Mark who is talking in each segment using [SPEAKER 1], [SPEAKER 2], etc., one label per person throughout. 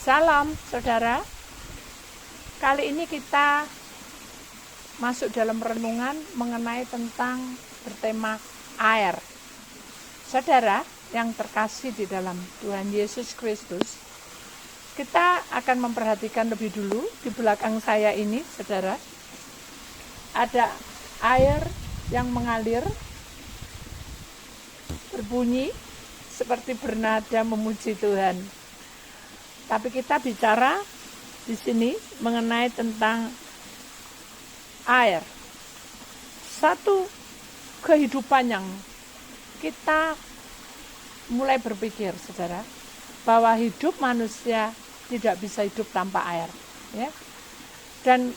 [SPEAKER 1] Salam saudara, kali ini kita masuk dalam renungan mengenai tentang bertema air. Saudara yang terkasih di dalam Tuhan Yesus Kristus, kita akan memperhatikan lebih dulu di belakang saya ini, saudara, ada air yang mengalir, berbunyi seperti bernada memuji Tuhan. Tapi kita bicara di sini mengenai tentang air. Satu kehidupan yang kita mulai berpikir, saudara, bahwa hidup manusia tidak bisa hidup tanpa air. Ya. Dan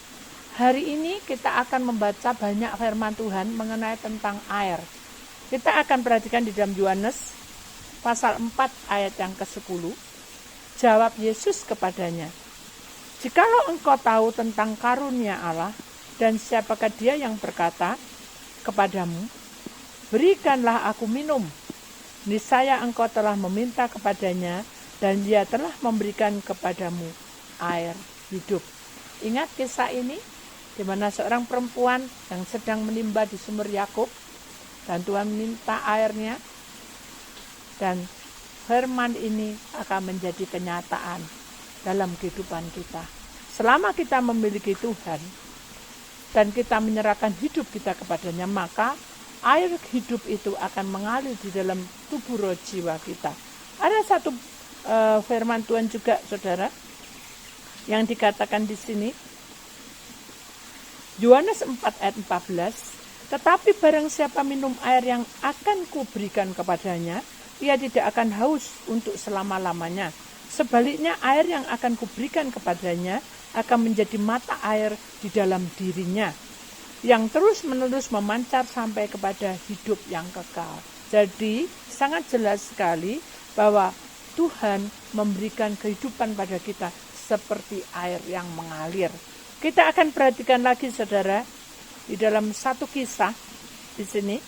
[SPEAKER 1] hari ini kita akan membaca banyak firman Tuhan mengenai tentang air. Kita akan perhatikan di dalam Yohanes pasal 4 ayat yang ke-10. Jawab Yesus kepadanya, "Jikalau engkau tahu tentang karunia Allah dan siapakah dia yang berkata kepadamu, berikanlah aku minum. Niscaya engkau telah meminta kepadanya dan dia telah memberikan kepadamu air hidup." Ingat kisah ini di mana seorang perempuan yang sedang menimba di sumur Yakub dan Tuhan minta airnya, dan firman ini akan menjadi kenyataan dalam kehidupan kita. Selama kita memiliki Tuhan dan kita menyerahkan hidup kita kepadanya, maka air hidup itu akan mengalir di dalam tubuh roh jiwa kita. Ada satu firman Tuhan juga, saudara, yang dikatakan di sini, Yohanes 4 ayat 14, "Tetapi barang siapa minum air yang akan kuberikan kepadanya, ia tidak akan haus untuk selama-lamanya. Sebaliknya air yang akan kuberikan kepadanya akan menjadi mata air di dalam dirinya, yang terus-menerus memancar sampai kepada hidup yang kekal." Jadi sangat jelas sekali bahwa Tuhan memberikan kehidupan pada kita seperti air yang mengalir. Kita akan perhatikan lagi, saudara, di dalam satu kisah di sini,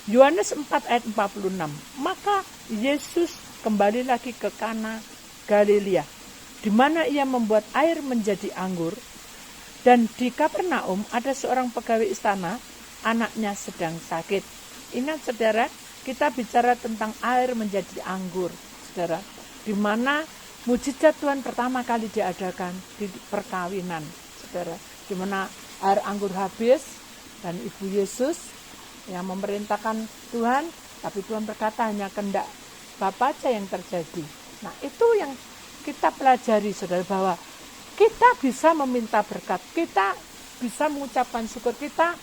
[SPEAKER 1] Yohanes 4 ayat 46. Maka Yesus kembali lagi ke Kana Galilea, di mana ia membuat air menjadi anggur. Dan di Kapernaum ada seorang pegawai istana, anaknya sedang sakit. Ingat, saudara, kita bicara tentang air menjadi anggur, saudara, di mana mujizat Tuhan pertama kali diadakan di perkawinan, saudara, di mana air anggur habis dan Ibu Yesus yang memerintahkan Tuhan, tapi Tuhan berkata hanya kehendak Bapa aja yang terjadi. Nah, itu yang kita pelajari, saudara, bahwa kita bisa meminta berkat, kita bisa mengucapkan syukur, kita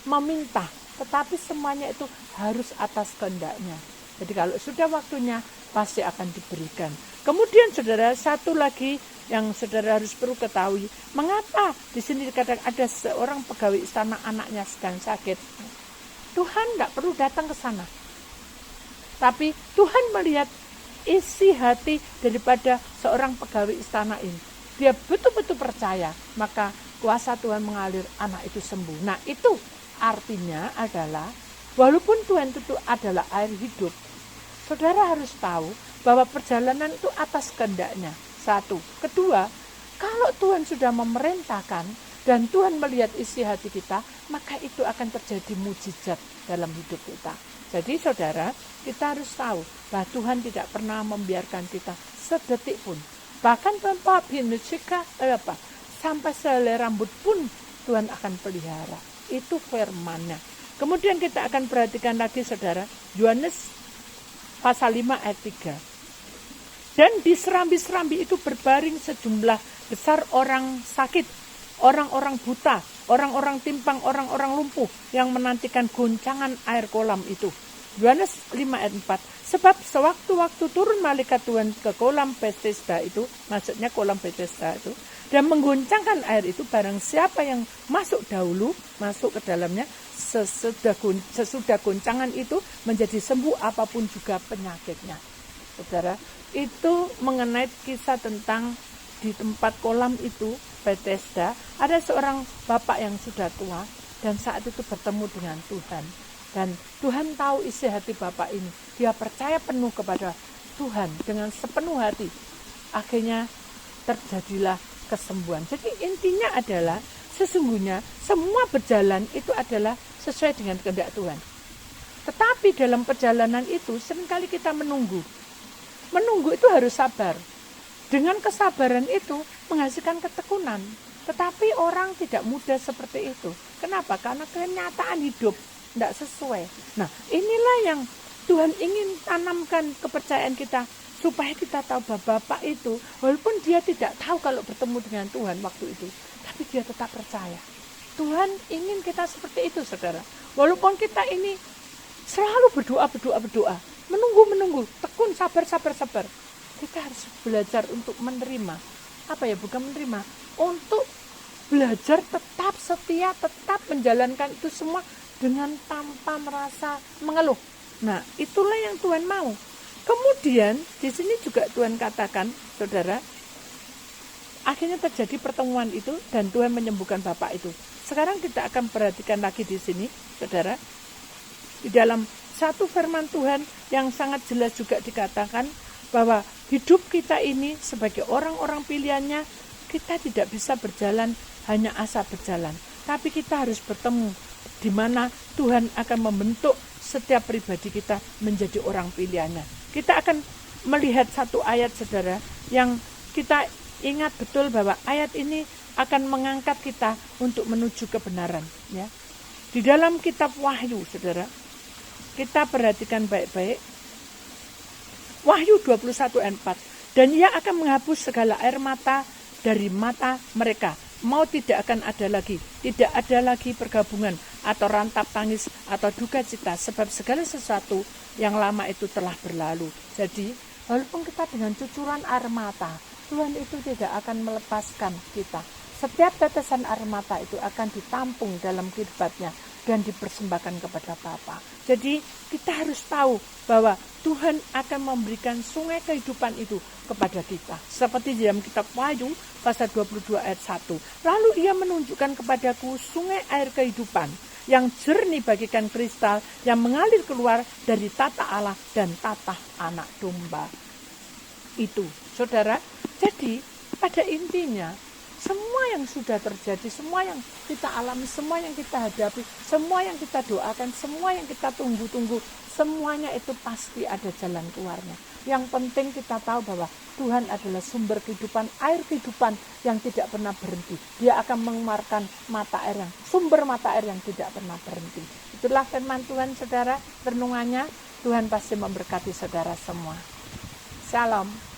[SPEAKER 1] meminta, tetapi semuanya itu harus atas kehendaknya. Jadi kalau sudah waktunya pasti akan diberikan. Kemudian, saudara, satu lagi yang saudara harus perlu ketahui, mengapa di sini dikatakan ada seorang pegawai istana anaknya sedang sakit. Tuhan tidak perlu datang ke sana, tapi Tuhan melihat isi hati daripada seorang pegawai istana ini. Dia betul-betul percaya, maka kuasa Tuhan mengalir, anak itu sembuh. Nah, itu artinya adalah walaupun Tuhan itu adalah air hidup, saudara harus tahu bahwa perjalanan itu atas kehendaknya. Satu. Kedua, kalau Tuhan sudah memerintahkan dan Tuhan melihat isi hati kita, maka itu akan terjadi mujizat dalam hidup kita. Jadi, saudara, kita harus tahu bahwa Tuhan tidak pernah membiarkan kita sedetik pun. Bahkan tanpa binisika sampai sehelai rambut pun Tuhan akan pelihara. Itu firman-Nya. Kemudian kita akan perhatikan lagi, saudara, Yohanes pasal 5 ayat 3. Dan di serambi-serambi itu berbaring sejumlah besar orang sakit, orang-orang buta, orang-orang timpang, orang-orang lumpuh yang menantikan goncangan air kolam itu. Yohanes 5 ayat 4. Sebab sewaktu-waktu turun malaikat Tuhan ke kolam Bethesda itu, maksudnya kolam Bethesda itu, dan menggoncangkan air itu, barang siapa yang masuk dahulu, masuk ke dalamnya, sesudah goncangan itu menjadi sembuh apapun juga penyakitnya. Saudara, itu mengenai kisah tentang di tempat kolam itu, Bethesda, ada seorang bapak yang sudah tua dan saat itu bertemu dengan Tuhan. Dan Tuhan tahu isi hati bapak ini. Dia percaya penuh kepada Tuhan dengan sepenuh hati. akhirnya terjadilah kesembuhan. Jadi intinya adalah sesungguhnya semua berjalan itu adalah sesuai dengan kehendak Tuhan. Tetapi dalam perjalanan itu seringkali kita menunggu. Menunggu itu harus sabar. Dengan kesabaran itu menghasilkan ketekunan. Tetapi orang tidak mudah seperti itu. Kenapa? Karena kenyataan hidup tidak sesuai. Nah, inilah yang Tuhan ingin tanamkan kepercayaan kita. Supaya kita tahu bahwa Bapak itu, walaupun dia tidak tahu kalau bertemu dengan Tuhan waktu itu. Tapi dia tetap percaya. Tuhan ingin kita seperti itu, saudara. Walaupun kita ini selalu berdoa. Menunggu, tekun, sabar. Kita harus belajar untuk menerima. Bukan menerima. Untuk belajar tetap setia, tetap menjalankan itu semua dengan tanpa merasa mengeluh. Nah, itulah yang Tuhan mau. Kemudian, di sini juga Tuhan katakan, saudara, akhirnya terjadi pertemuan itu dan Tuhan menyembuhkan Bapak itu. Sekarang kita akan perhatikan lagi di sini, saudara. Di dalam satu firman Tuhan yang sangat jelas juga dikatakan bahwa hidup kita ini sebagai orang-orang pilihannya, kita tidak bisa berjalan hanya asal berjalan. Tapi kita harus bertemu di mana Tuhan akan membentuk setiap pribadi kita menjadi orang pilihannya. Kita akan melihat satu ayat, saudara, yang kita ingat betul bahwa ayat ini akan mengangkat kita untuk menuju kebenaran. Ya. Di dalam kitab Wahyu, saudara, kita perhatikan baik-baik. Wahyu 21 ayat 4. Dan ia akan menghapus segala air mata dari mata mereka. Mau tidak akan ada lagi. Tidak ada lagi pergabungan atau rantap tangis atau duka cita. Sebab segala sesuatu yang lama itu telah berlalu. Jadi walaupun kita dengan cucuran air mata, Tuhan itu tidak akan melepaskan kita. Setiap tetesan air mata itu akan ditampung dalam kehidupannya dan dipersembahkan kepada Bapa. Jadi kita harus tahu bahwa Tuhan akan memberikan sungai kehidupan itu kepada kita. Seperti dalam kitab Wahyu pasal 22 ayat 1. Lalu ia menunjukkan kepadaku sungai air kehidupan yang jernih bagikan kristal yang mengalir keluar dari tata Allah dan tata anak domba. Itu, saudara. Jadi pada intinya semua yang sudah terjadi, semua yang kita alami, semua yang kita hadapi, semua yang kita doakan, semua yang kita tunggu-tunggu, semuanya itu pasti ada jalan keluarnya. Yang penting kita tahu bahwa Tuhan adalah sumber kehidupan, air kehidupan yang tidak pernah berhenti. Dia akan mengeluarkan sumber mata air yang tidak pernah berhenti. Itulah firman Tuhan, saudara, renungannya. Tuhan pasti memberkati saudara semua. Shalom.